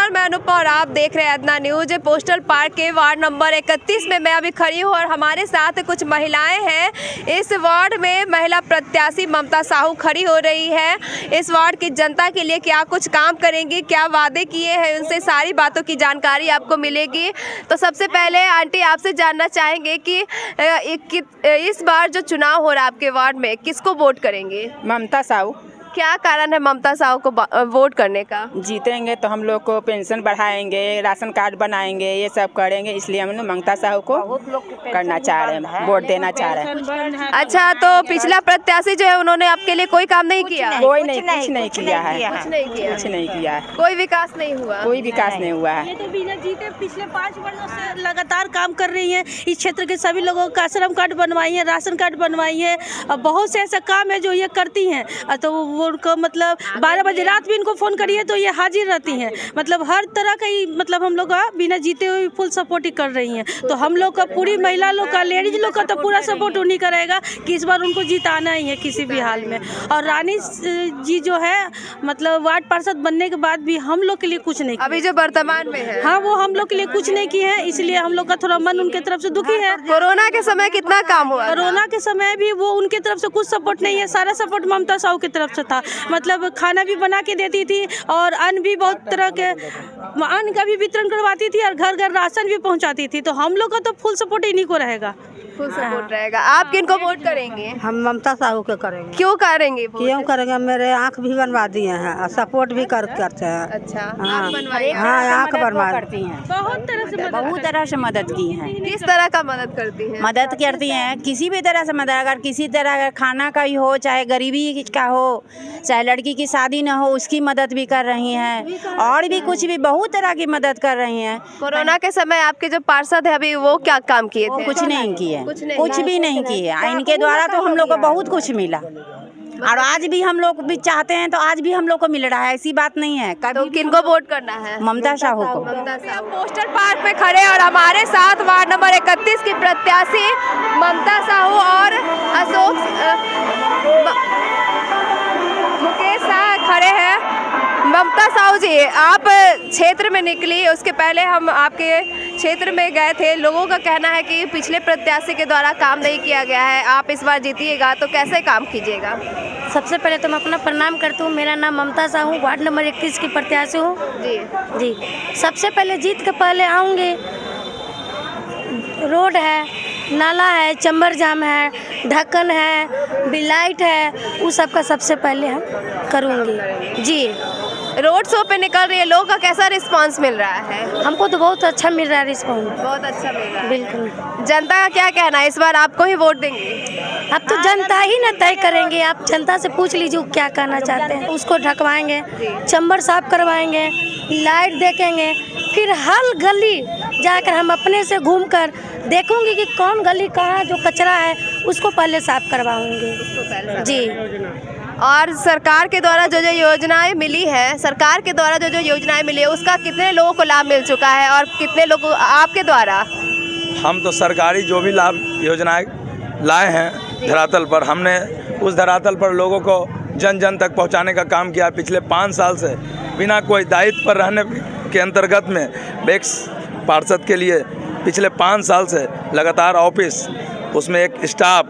नमस्कार, मैं अनुपा और आप देख रहे हैं अदना न्यूज। पोस्टल पार्क के वार्ड नंबर 31 में मैं अभी खड़ी हूँ और हमारे साथ कुछ महिलाएं हैं। इस वार्ड में महिला प्रत्याशी ममता साहू खड़ी हो रही है। इस वार्ड की जनता के लिए क्या कुछ काम करेंगी, क्या वादे किए हैं, उनसे सारी बातों की जानकारी आपको मिलेगी। तो सबसे पहले आंटी आपसे जानना चाहेंगे कि इस बार जो चुनाव हो रहा है आपके वार्ड में, किसको वोट करेंगे? ममता साहू। क्या कारण है ममता साहू को वोट करने का? जीतेंगे तो हम लोग को पेंशन बढ़ाएंगे, राशन कार्ड बनाएंगे, ये सब करेंगे, इसलिए हम लोग ममता साहू को करना चाह रहे हैं, वोट देना चाह रहे हैं। अच्छा, तो पिछला प्रत्याशी जो है उन्होंने आपके लिए कोई काम नहीं किया? कोई नहीं, कुछ नहीं किया है, कुछ नहीं किया, कुछ नहीं किया है, कोई विकास नहीं हुआ, कोई विकास नहीं हुआ है। ये तो बिना जीते पिछले 5 वर्षों से लगातार काम कर रही हैं। इस क्षेत्र के सभी लोगों का श्रम कार्ड बनवाई है, राशन कार्ड बनवाई है, और बहुत से ऐसा काम है जो ये करती हैं। तो वो उनको मतलब 12 बजे रात भी इनको फ़ोन करिए तो ये हाजिर रहती हैं। मतलब हर तरह का ही मतलब हम लोग का बिना जीते हुए फुल सपोर्ट ही कर रही हैं। तो हम लोग का पूरी महिला लोग का, लेडीज लोग का तो पूरा सपोर्ट उन्हीं का रहेगा कि इस बार उनको जिताना ही है किसी भी हाल में। और रानी जी जो है मतलब वार्ड पार्षद बनने के बाद भी हम लोग के लिए कुछ नहीं, अभी जो वर्तमान में है, हाँ, वो हम लोग के लिए कुछ नहीं की है, इसलिए हम लोग का थोड़ा मन उनके तरफ से दुखी है। कोरोना के समय कितना काम हुआ? कोरोना के समय भी वो उनके तरफ से कुछ सपोर्ट नहीं है, सारा सपोर्ट ममता साहू की तरफ से था। मतलब खाना भी बना के देती थी और अन्न भी बहुत तरह के अन्न का भी वितरण करवाती थी और घर घर राशन भी पहुंचाती थी। तो हम लोग का तो फुल सपोर्ट इन्हीं को रहेगा, फुल सपोर्ट रहेगा। आप किनको वोट करेंगे? हम ममता साहू के करेंगे। क्यों करेंगे वोट? क्यों करेंगे? मेरे आँख भी बनवा दिए हैं और सपोर्ट भी करते हैं। अच्छा, हाँ, आप बनवाइए। हाँ, आँख बनवा करती हैं, बहुत तरह से मदद की है। किस तरह का मदद करती है? मदद करती हैं किसी भी तरह से मदद, अगर किसी तरह का खाना का ही हो, चाहे गरीबी का हो, चाहे लड़की की शादी न हो, उसकी मदद भी कर रही हैं, और भी कुछ भी बहुत तरह की मदद कर रही हैं। कोरोना के समय आपके जो पार्षद है अभी, वो क्या काम किए थे? कुछ नहीं किए, कुछ भी नहीं किए। इनके द्वारा तो हम लोग को बहुत कुछ मिला, और आज भी हम लोग भी चाहते हैं तो आज भी हम लोग को मिल रहा है, ऐसी बात नहीं है। तो किनको वोट करना है? ममता साहू को। ममता साहू। पोस्टल पार्क में खड़े और हमारे साथ वार्ड नंबर 31 की प्रत्याशी ममता साहू और अशोक मुकेश शाह खड़े हैं। ममता साहू जी, आप क्षेत्र में निकली, उसके पहले हम आपके क्षेत्र में गए थे। लोगों का कहना है कि पिछले प्रत्याशी के द्वारा काम नहीं किया गया है, आप इस बार जीतिएगा तो कैसे काम कीजिएगा? सबसे पहले तो मैं अपना प्रणाम करती हूँ। मेरा नाम ममता साहू, वार्ड नंबर 31 की प्रत्याशी हूँ जी। सबसे पहले जीत के पहले आऊँगे, रोड है, नाला है, चंबर जाम है, ढक्कन है, बिलाइट है, उस सब का सबसे पहले हम करूँगी जी। रोड शो पे निकल रही है, लोगों का कैसा रिस्पांस मिल रहा है? हमको तो बहुत अच्छा मिल रहा है रिस्पॉन्स, बहुत अच्छा मिल रहा है। बिल्कुल। जनता का क्या कहना है, इस बार आपको ही वोट देंगे? अब तो जनता ही न तय करेंगे, आप जनता से पूछ लीजिए क्या कहना चाहते हैं, उसको ढकवाएंगे, चंबर साफ करवाएंगे, लाइट देखेंगे, फिर हर गली जाकर हम अपने से घूमकर देखूंगी कि कौन गली कहाँ जो कचरा है उसको पहले साफ करवाऊंगी जी। और सरकार के द्वारा जो जो योजनाएं मिली है, सरकार के द्वारा जो जो योजनाएं मिली है, उसका कितने लोगों को लाभ मिल चुका है और कितने लोगों आपके द्वारा? हम तो सरकारी जो भी लाभ योजनाएं लाए हैं धरातल पर, हमने उस धरातल पर लोगों को जन जन तक पहुंचाने का काम किया। पिछले 5 साल से बिना कोई दायित्व पर रहने के अंतर्गत में बेक्स पार्षद के लिए पिछले 5 साल से लगातार ऑफिस, उसमें एक स्टाफ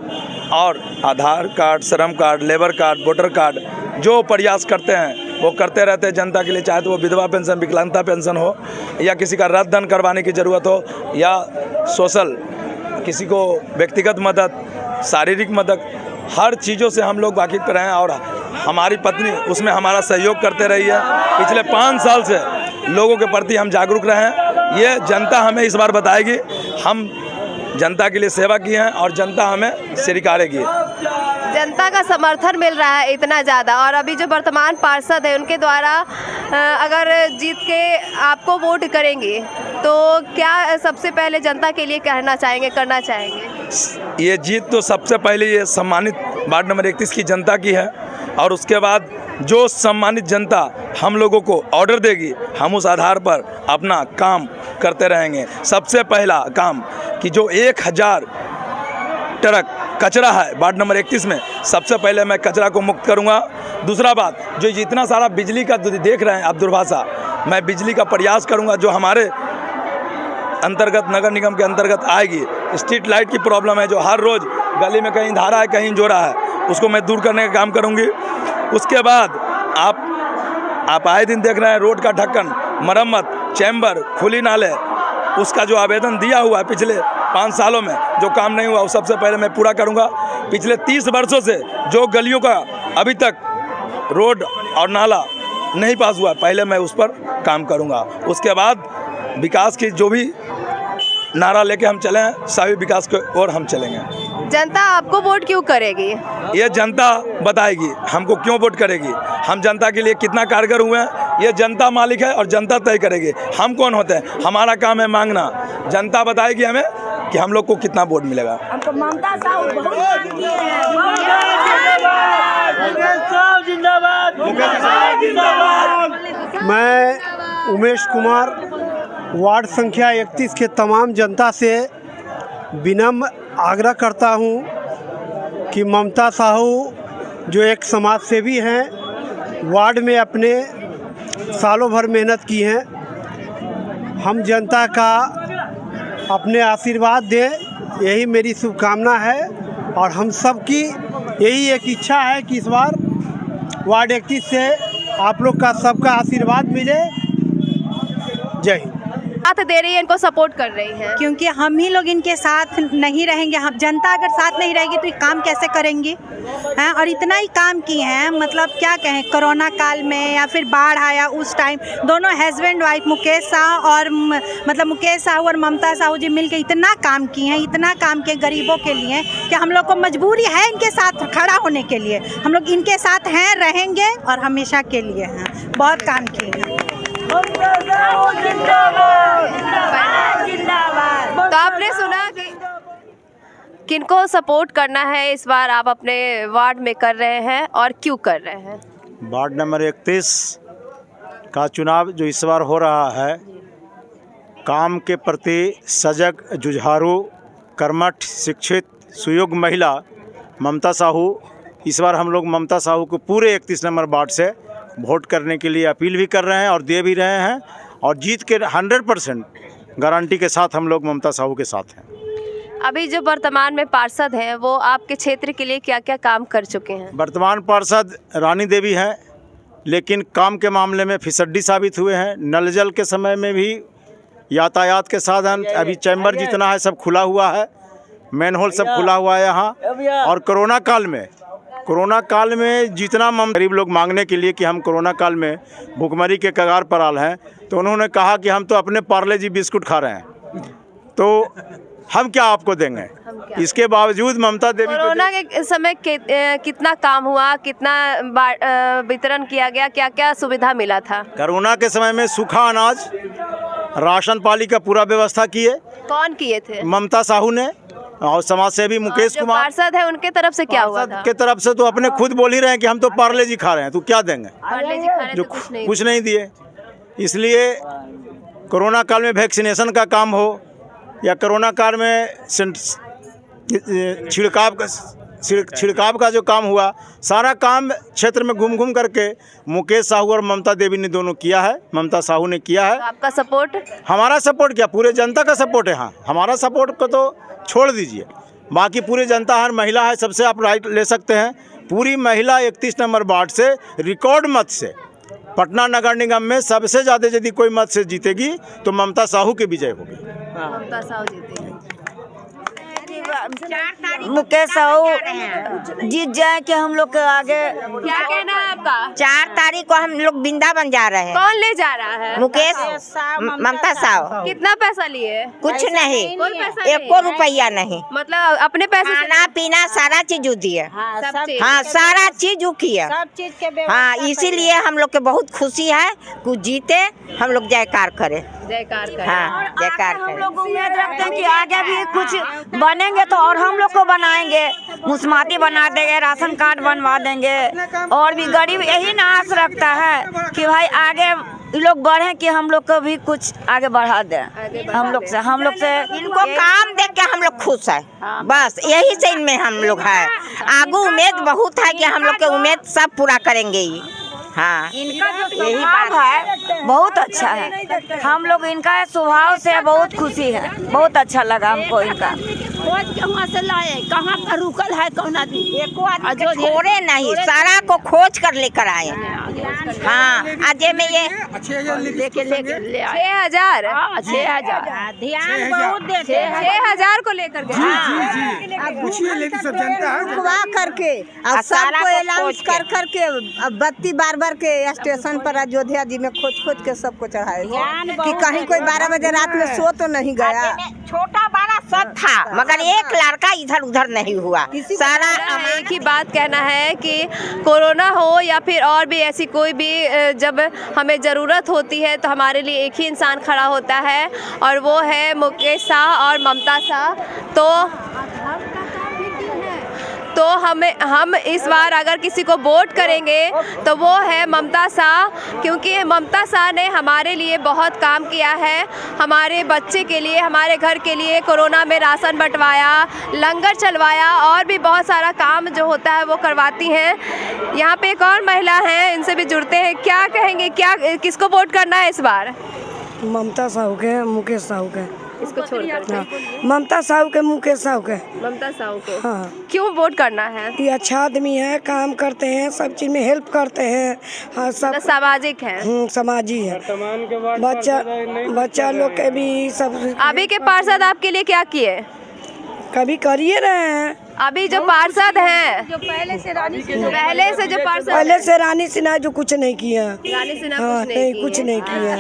और आधार कार्ड, श्रम card, labour card, voter card, जो प्रयास करते हैं वो करते रहते हैं जनता के लिए। चाहे तो वो विधवा पेंशन, विकलांगता पेंशन हो, या किसी का रद्द धन करवाने की ज़रूरत हो, या सोशल, किसी को व्यक्तिगत मदद, शारीरिक मदद, हर चीज़ों से हम लोग वाकिफ रहे हैं। और हमारी पत्नी उसमें हमारा सहयोग करते रही है। पिछले 5 साल से लोगों के प्रति हम जागरूक रहे हैं, ये जनता हमें इस बार बताएगी। हम जनता के लिए सेवा की है और जनता हमें स्वीकारेगी। जनता का समर्थन मिल रहा है इतना ज़्यादा, और अभी जो वर्तमान पार्षद है उनके द्वारा अगर जीत के आपको वोट करेंगे तो क्या सबसे पहले जनता के लिए कहना चाहेंगे, करना चाहेंगे? ये जीत तो सबसे पहले ये सम्मानित वार्ड नंबर 31 की जनता की है, और उसके बाद जो सम्मानित जनता हम लोगों को ऑर्डर देगी, हम उस आधार पर अपना काम करते रहेंगे। सबसे पहला काम कि जो 1000 ट्रक कचरा है वार्ड नंबर 31 में, सबसे पहले मैं कचरा को मुक्त करूंगा। दूसरा बात, जो जितना सारा बिजली का देख रहे हैं आप दुर्भाषा, मैं बिजली का प्रयास करूँगा जो हमारे अंतर्गत नगर निगम के अंतर्गत आएगी। स्ट्रीट लाइट की प्रॉब्लम है जो हर रोज़ गली में कहीं धारा है कहीं जोरा है, उसको मैं दूर करने का काम करूँगी। उसके बाद आप आए दिन देख रहे हैं रोड का ढक्कन, मरम्मत, चैम्बर, खुली नाले, उसका जो आवेदन दिया हुआ है पिछले 5 सालों में जो काम नहीं हुआ वो सबसे पहले मैं पूरा करूँगा। पिछले 30 वर्षों से जो गलियों का अभी तक रोड और नाला नहीं पास हुआ पहले मैं उस पर काम करूँगा। उसके बाद विकास की जो भी नारा लेके हम चले हैं सभी विकास की ओर हम चलेंगे। जनता आपको वोट क्यों करेगी? ये जनता बताएगी हमको क्यों वोट करेगी। हम जनता के लिए कितना कारगर हुए हैं ये जनता मालिक है और जनता तय करेगी। हम कौन होते हैं, हमारा काम है मांगना। जनता बताएगी हमें कि हम लोग को कितना वोट मिलेगा। हमको ममता साहू मैं उमेश कुमार वार्ड संख्या 31 के तमाम जनता से विनम्र आग्रह करता हूं कि ममता साहू जो एक समाज सेवी हैं, वार्ड में अपने सालों भर मेहनत की हैं। हम जनता का अपने आशीर्वाद दें यही मेरी शुभकामना है और हम सब की यही एक इच्छा है कि इस बार वार्ड 31 से आप लोग का सबका आशीर्वाद मिले। जय हिंद। साथ दे रही है, इनको सपोर्ट कर रही है क्योंकि हम ही लोग इनके साथ नहीं रहेंगे, हम जनता अगर साथ नहीं रहेगी तो ये काम कैसे करेंगे हैं। और इतना ही काम किए हैं, मतलब क्या कहें, कोरोना काल में या फिर बाढ़ आया उस टाइम दोनों हस्बैंड वाइफ मुकेश साहू और मतलब मुकेश साहू और ममता साहू जी मिलकर इतना काम किए हैं, इतना काम किए गरीबों के लिए कि हम लोग को मजबूरी है इनके साथ खड़ा होने के लिए। हम लोग इनके साथ हैं, रहेंगे और हमेशा के लिए हैं। बहुत काम किए हैं। तो आपने सुना कि किनको सपोर्ट करना है इस बार आप अपने वार्ड में कर रहे हैं और क्यों कर रहे हैं? वार्ड नंबर 31 का चुनाव जो इस बार हो रहा है, काम के प्रति सजग, जुझारू, कर्मठ, शिक्षित, सुयोग्य महिला ममता साहू। इस बार हम लोग ममता साहू को पूरे 31 नंबर वार्ड से वोट करने के लिए अपील भी कर रहे हैं और दे भी रहे हैं और जीत के 100% गारंटी के साथ हम लोग ममता साहू के साथ हैं। अभी जो वर्तमान में पार्षद हैं वो आपके क्षेत्र के लिए क्या क्या काम कर चुके हैं? वर्तमान पार्षद रानी देवी हैं, लेकिन काम के मामले में फिसड्डी साबित हुए हैं। नल जल के समय में भी यातायात के साधन, अभी चैम्बर जितना है सब खुला हुआ है, मैनहोल सब खुला हुआ है यहाँ। और कोरोना काल में जितना गरीब लोग मांगने के लिए कि हम कोरोना काल में भूखमरी के कगार पर आल हैं, तो उन्होंने कहा कि हम तो अपने पार्ले जी बिस्कुट खा रहे हैं, तो हम क्या आपको देंगे। इसके बावजूद ममता देवी कोरोना के समय कितना काम हुआ, कितना वितरण किया गया, क्या क्या सुविधा मिला था? कोरोना के समय में सूखा अनाज, राशन पानी का पूरा व्यवस्था किए। कौन किए थे? ममता साहू ने। और समाज सेवी मुकेश कुमार पार्षद है उनके तरफ से क्या हुआ था? के तरफ से तो अपने खुद बोल ही रहे हैं कि हम तो पार्ले जी खा रहे हैं, तो क्या देंगे। पार्ले जी खा रहे जो थे, कुछ नहीं दिए। इसलिए कोरोना काल में वैक्सीनेशन का काम हो या कोरोना काल में छिड़काव का जो काम हुआ, सारा काम क्षेत्र में घूम करके मुकेश साहू और ममता देवी ने दोनों किया है, ममता साहू ने किया है। तो आपका सपोर्ट? हमारा सपोर्ट क्या, पूरे जनता का सपोर्ट है। हाँ, हमारा सपोर्ट को तो छोड़ दीजिए, बाकी पूरी जनता, हर महिला है, सबसे आप राइट ले सकते हैं। पूरी महिला 31 नंबर वार्ड से रिकॉर्ड मत से पटना नगर निगम में सबसे ज़्यादा यदि कोई मत से जीतेगी तो ममता साहू की विजय होगी। ममता साहू जीतेगी। मुकेश साहू जीत जाए कि हम लोग के आगे। क्या कहना है आपका? 4 तारीख को हम लोग वृंदावन जा रहे हैं। कौन ले जा रहा है? मुकेश, ममता साहू। कितना पैसा लिए? कुछ नहीं, कोई पैसा एको नहीं? रुपया नहीं, मतलब अपने पैसे से? खाना पीना सारा चीज दिए। सब चीज? हाँ, सारा चीज किया। सब चीज के हाँ, इसीलिए हम लोग के बहुत खुशी है कि जीते, हम लोग जयकार करें। जयकार करें। हाँ, जयकार हम करें। लोग उम्मीद रखते हैं कि आगे भी कुछ बनेंगे तो और हम लोग को बनाएंगे, मुस्माती बना देंगे, राशन कार्ड बनवा देंगे। और भी गरीब यही ना आस रखता है कि भाई आगे लोग बढ़े, कि हम लोग को भी कुछ आगे बढ़ा दें। हम लोग से इनको काम देख के हम लोग खुश है, बस यही से इनमें हम लोग है। आगू उम्मीद बहुत है कि हम लोग के उम्मीद सब पूरा करेंगे। हाँ, इनका जो यही स्वभाव बात है बहुत अच्छा है। हम लोग इनका स्वभाव से बहुत खुशी है, बहुत अच्छा लगा हमको इनका। खोज के वहाँ से लाए, कहाँ पर रुकल है कौन आदमी, जो छोड़े नहीं, सारा को खोज कर लेकर आए। हाँ, आज में ये लेके ले आए 6,000 6,000 ध्यान बहुत देते हैं। 6,000 को लेकर गए। रुकवा करके और सारा सबको को अनाउंस खोज कर करके बत्ती बार के स्टेशन पर अयोध्या जी में खोज के सबको चढ़ाए कि कहीं कोई 12 बजे रात में सो तो नहीं गया। छोटा बड़ा सब था, मगर एक लड़का इधर उधर नहीं हुआ। सारा एक ही बात कहना है कि कोरोना हो या फिर और भी ऐसी कोई भी जब हमें ज़रूरत होती है तो हमारे लिए एक ही इंसान खड़ा होता है और वो है मुकेश साह और ममता साह। तो हम इस बार अगर किसी को वोट करेंगे तो वो है ममता साह, क्योंकि ममता साह ने हमारे लिए बहुत काम किया है। हमारे बच्चे के लिए, हमारे घर के लिए कोरोना में राशन बंटवाया, लंगर चलवाया और भी बहुत सारा काम जो होता है वो करवाती हैं। यहाँ पे एक और महिला हैं, इनसे भी जुड़ते हैं। क्या कहेंगे, क्या किसको वोट करना है इस बार? ममता साहू के, मुकेश साहू के। इसको छोड़कर हाँ, ममता साहू के, मुकेश साहू के। ममता साहू को। हाँ। क्यों वोट करना है? ये अच्छा आदमी है, काम करते हैं, सब चीज में हेल्प करते हैं। हाँ, सब सामाजिक है। समाजी है। बच्चा लोग के भी सब। अभी के पार्षद आपके लिए क्या किए? कभी करिए रहे हैं। अभी जो पार्षद हैं, जो पहले से रानी पहले से रानी सिन्हा जो कुछ नहीं किया। रानी सिन्हा हाँ, कुछ नहीं कुछ नहीं किया।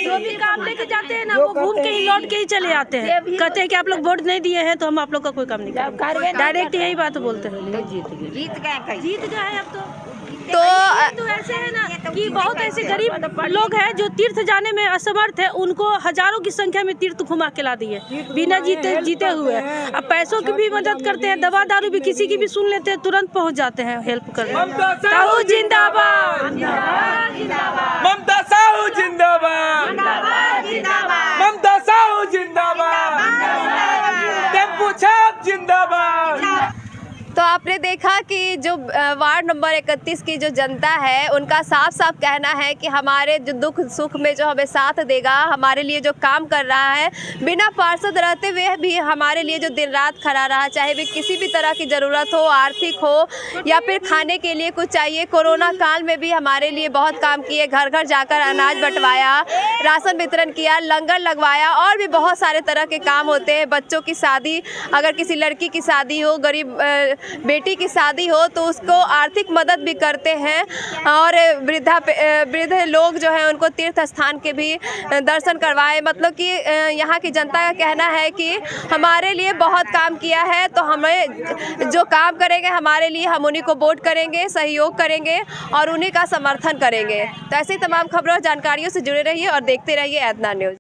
जो भी काम लेके जाते हैं ना, वो घूम के ही लौट के ही चले आते हैं। कहते हैं कि आप लोग वोट नहीं दिए हैं तो हम आप लोग का कोई काम नहीं करेंगे। डायरेक्ट यही बात बोलते हैं। जीत गए अब तो ऐसे है ना कि बहुत ऐसे गरीब लोग हैं जो तीर्थ जाने में असमर्थ है, उनको हजारों की संख्या में तीर्थ घुमा के ला दिए बिना जीते हुए। अब पैसों की भी मदद करते हैं, दवा दारू भी किसी की भी सुन लेते हैं, तुरंत पहुंच जाते हैं हेल्प करने। साहू जिंदाबाद, ममता साहू जिंदाबाद, ममता साहू जिंदाबाद, टेम्पू छाप जिंदाबाद। तो आपने देखा कि जो वार्ड नंबर 31 की जो जनता है, उनका साफ साफ कहना है कि हमारे जो दुख सुख में जो हमें साथ देगा, हमारे लिए जो काम कर रहा है, बिना पार्षद रहते हुए भी हमारे लिए जो दिन रात खड़ा रहा, चाहे भी किसी भी तरह की ज़रूरत हो, आर्थिक हो या फिर खाने के लिए कुछ चाहिए। कोरोना काल में भी हमारे लिए बहुत काम किए, घर घर जाकर अनाज बंटवाया, राशन वितरण किया, लंगर लगवाया और भी बहुत सारे तरह के काम होते हैं। बच्चों की शादी, अगर किसी लड़की की शादी हो, गरीब बेटी की शादी हो तो उसको आर्थिक मदद भी करते हैं। और वृद्ध लोग जो हैं उनको तीर्थ स्थान के भी दर्शन करवाए। मतलब कि यहाँ की जनता का कहना है कि हमारे लिए बहुत काम किया है, तो हमें जो काम करेंगे हमारे लिए, हम उन्हीं को वोट करेंगे, सहयोग करेंगे और उन्हीं का समर्थन करेंगे। तो ऐसी तमाम खबरों और जानकारियों से जुड़े रहिए और देखते रहिए एतना न्यूज़।